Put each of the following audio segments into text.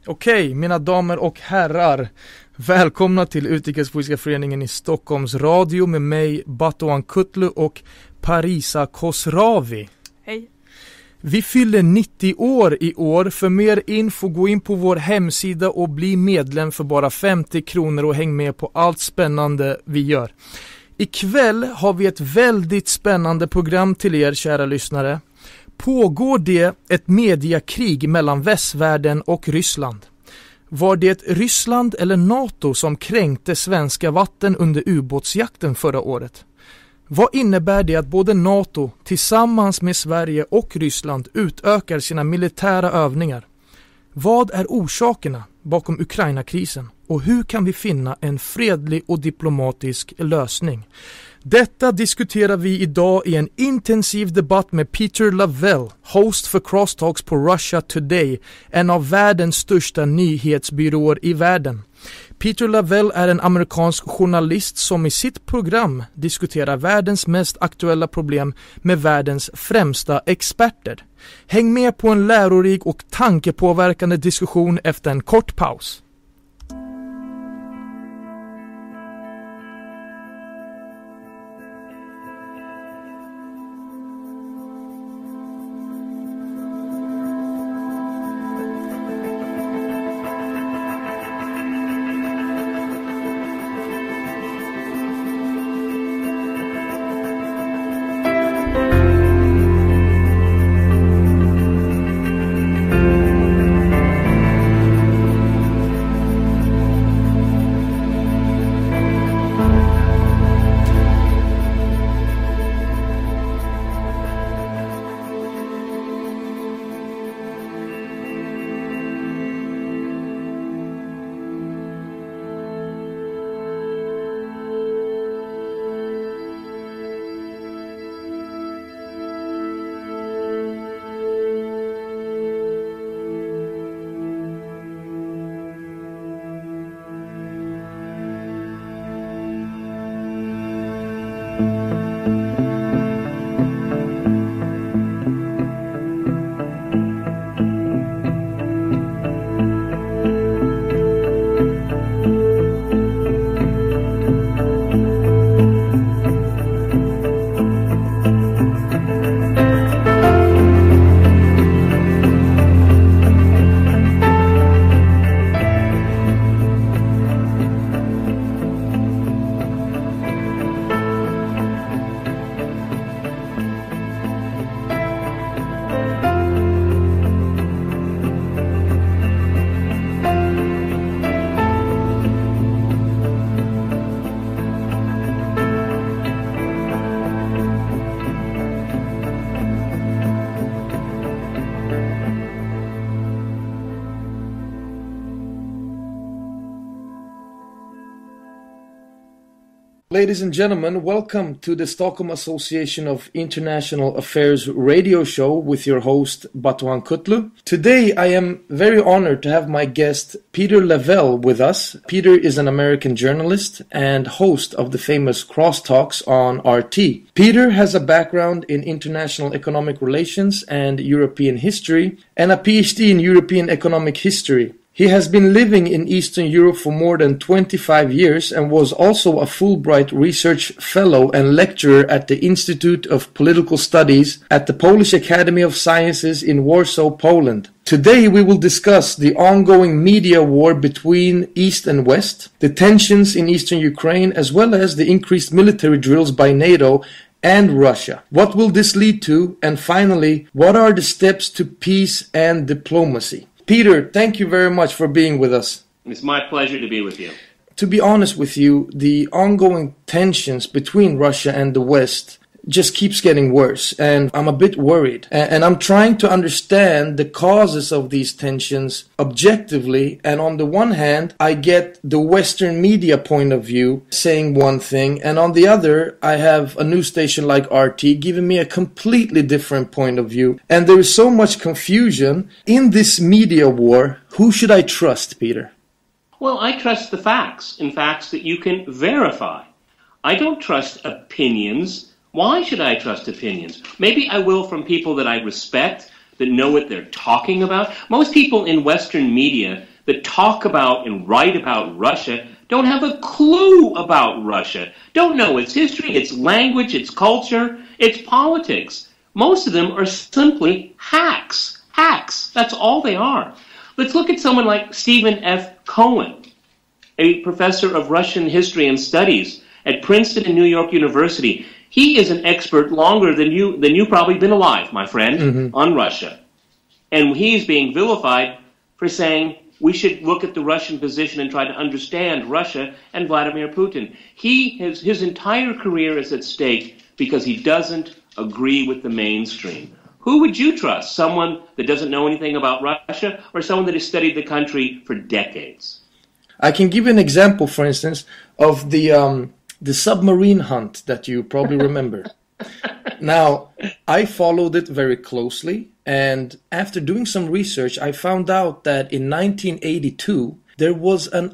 Okej, mina damer och herrar. Välkomna till Utrikespolitiska föreningen i Stockholms radio med mig, Batu och Parisa Khosravi. Hej. Vi fyller 90 år i år. För mer info gå in på vår hemsida och bli medlem för bara 50 kronor och häng med på allt spännande vi gör. Ikväll har vi ett väldigt spännande program till er, kära lyssnare. Pågår det ett mediakrig mellan västvärlden och Ryssland? Var det Ryssland eller NATO som kränkte svenska vatten under ubåtsjakten förra året? Vad innebär det att både NATO tillsammans med Sverige och Ryssland utökar sina militära övningar? Vad är orsakerna bakom Ukraina-krisen och hur kan vi finna en fredlig och diplomatisk lösning? Detta diskuterar vi idag i en intensiv debatt med Peter Lavelle, host för Crosstalks på Russia Today, en av världens största nyhetsbyråer i världen. Peter Lavelle är en amerikansk journalist som i sitt program diskuterar världens mest aktuella problem med världens främsta experter. Häng med på en lärorik och tankepåverkande diskussion efter en kort paus. Ladies and gentlemen, welcome to the Stockholm Association of International Affairs radio show with your host Batuhan Kutlu. Today I am very honored to have my guest Peter Lavelle with us. Peter is an American journalist and host of the famous Crosstalks on RT. Peter has a background in international economic relations and European history and a PhD in European economic history. He has been living in Eastern Europe for more than 25 years and was also a Fulbright Research Fellow and lecturer at the Institute of Political Studies at the Polish Academy of Sciences in Warsaw, Poland. Today we will discuss the ongoing media war between East and West, the tensions in Eastern Ukraine, as well as the increased military drills by NATO and Russia. What will this lead to? And finally, what are the steps to peace and diplomacy? Peter, thank you very much for being with us. It's my pleasure to be with you. To be honest with you, the ongoing tensions between Russia and the West just keeps getting worse, and I'm a bit worried. And I'm trying to understand the causes of these tensions objectively, and on the one hand, I get the Western media point of view saying one thing, and on the other, I have a news station like RT giving me a completely different point of view. And there is so much confusion in this media war. Who should I trust, Peter? Well, I trust the facts, and facts that you can verify. I don't trust opinions. Why should I trust opinions? Maybe I will from people that I respect, that know what they're talking about. Most people in Western media that talk about and write about Russia don't have a clue about Russia, don't know its history, its language, its culture, its politics. Most of them are simply hacks. Hacks. That's all they are. Let's look at someone like Stephen F. Cohen, a professor of Russian history and studies at Princeton and New York University. He is an expert longer than you probably been alive, my friend, on Russia. And he's being vilified for saying we should look at the Russian position and try to understand Russia and Vladimir Putin. His entire career is at stake because he doesn't agree with the mainstream. Who would you trust? Someone that doesn't know anything about Russia, or someone that has studied the country for decades? I can give you an example, for instance, of the submarine hunt that you probably remember. Now, I followed it very closely, and after doing some research, I found out that in 1982, there was an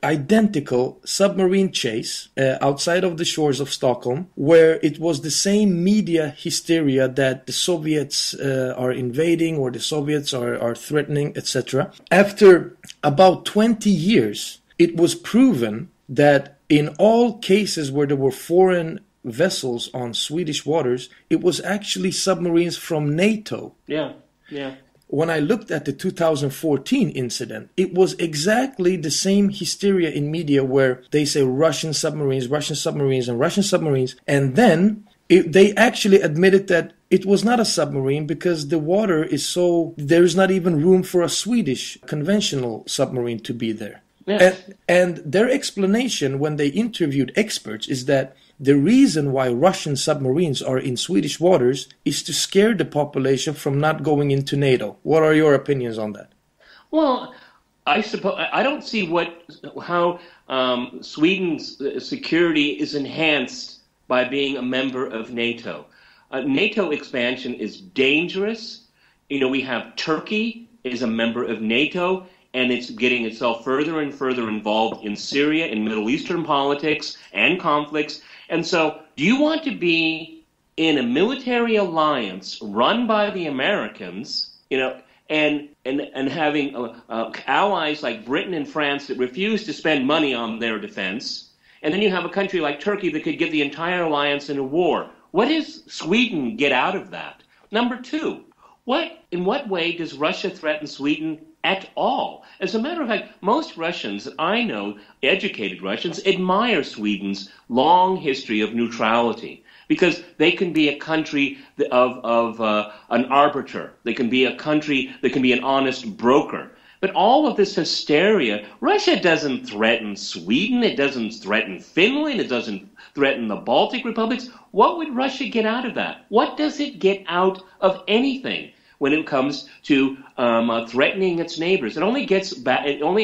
identical submarine chase outside of the shores of Stockholm, where it was the same media hysteria that the Soviets are invading or the Soviets are threatening, etc. After about 20 years, it was proven that in all cases where there were foreign vessels on Swedish waters, it was actually submarines from NATO. Yeah. When I looked at the 2014 incident, it was exactly the same hysteria in media where they say Russian submarines, and then they actually admitted that it was not a submarine because the water is so, there's not even room for a Swedish conventional submarine to be there. Yes. And their explanation when they interviewed experts is that the reason why Russian submarines are in Swedish waters is to scare the population from not going into NATO. What are your opinions on that? Well, I suppose I don't see how Sweden's security is enhanced by being a member of NATO. NATO expansion is dangerous. You know, we have Turkey is a member of NATO, and it's getting itself further and further involved in Syria, in Middle Eastern politics and conflicts. And so, do you want to be in a military alliance run by the Americans, you know, and having allies like Britain and France that refuse to spend money on their defense, and then you have a country like Turkey that could get the entire alliance in a war? What does Sweden get out of that? Number two, in what way does Russia threaten Sweden at all? As a matter of fact, most Russians that I know, educated Russians, admire Sweden's long history of neutrality because they can be a country of an arbiter. They can be a country that can be an honest broker. But all of this hysteria, Russia doesn't threaten Sweden. It doesn't threaten Finland. It doesn't threaten the Baltic republics. What would Russia get out of that? What does it get out of anything when it comes to threatening its neighbors? It only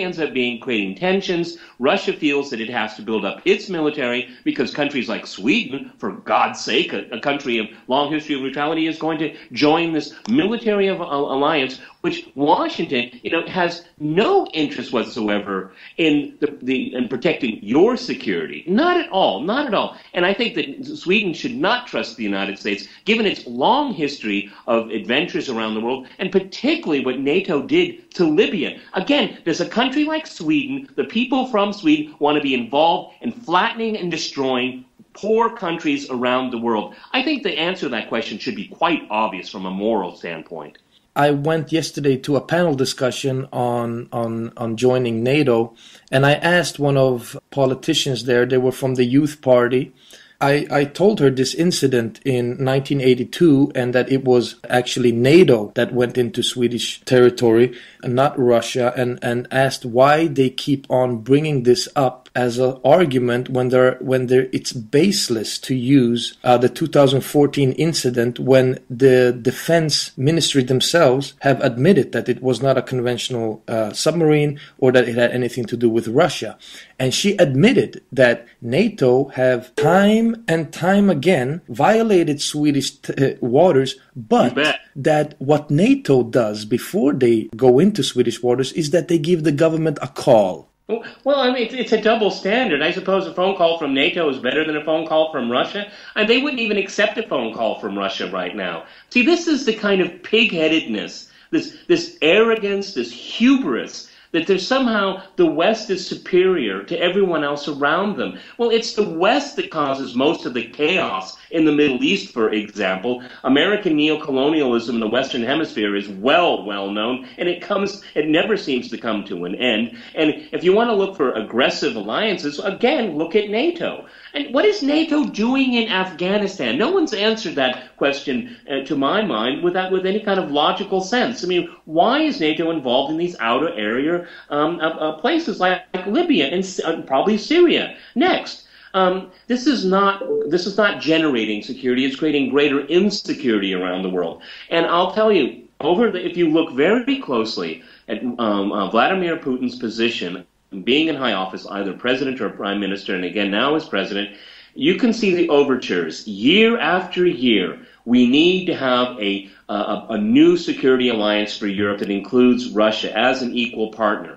ends up creating tensions. Russia feels that it has to build up its military because countries like Sweden, for God's sake, a country of long history of neutrality, is going to join this military alliance, which Washington, has no interest whatsoever in in protecting your security. Not at all, not at all. And I think that Sweden should not trust the United States, given its long history of adventures around the world, and particularly what NATO did to Libya. Again, does a country like Sweden, the people from Sweden, want to be involved in flattening and destroying poor countries around the world? I think the answer to that question should be quite obvious from a moral standpoint. I went yesterday to a panel discussion on joining NATO, and I asked one of politicians there, they were from the Youth Party. I told her this incident in 1982 and that it was actually NATO that went into Swedish territory and not Russia, and asked why they keep on bringing this up as an argument when it's baseless to use the 2014 incident when the defense ministry themselves have admitted that it was not a conventional submarine or that it had anything to do with Russia. And she admitted that NATO have time and time again violated Swedish waters, but that what NATO does before they go into Swedish waters is that they give the government a call. Well, I mean, it's a double standard. I suppose a phone call from NATO is better than a phone call from Russia, and they wouldn't even accept a phone call from Russia right now. See, this is the kind of pig-headedness, this arrogance, this hubris that there's somehow the West is superior to everyone else around them. Well, it's the West that causes most of the chaos in the Middle East, for example. American neocolonialism in the Western Hemisphere is well known, and it never seems to come to an end. And if you want to look for aggressive alliances, again, look at NATO. And what is NATO doing in Afghanistan? No one's answered that question, to my mind, with any kind of logical sense. I mean, why is NATO involved in these outer area places like Libya and probably Syria? Next, this is not generating security. It's creating greater insecurity around the world. And I'll tell you, if you look very closely at Vladimir Putin's position, being in high office, either president or prime minister, and again now as president, you can see the overtures year after year. We need to have a new security alliance for Europe that includes Russia as an equal partner.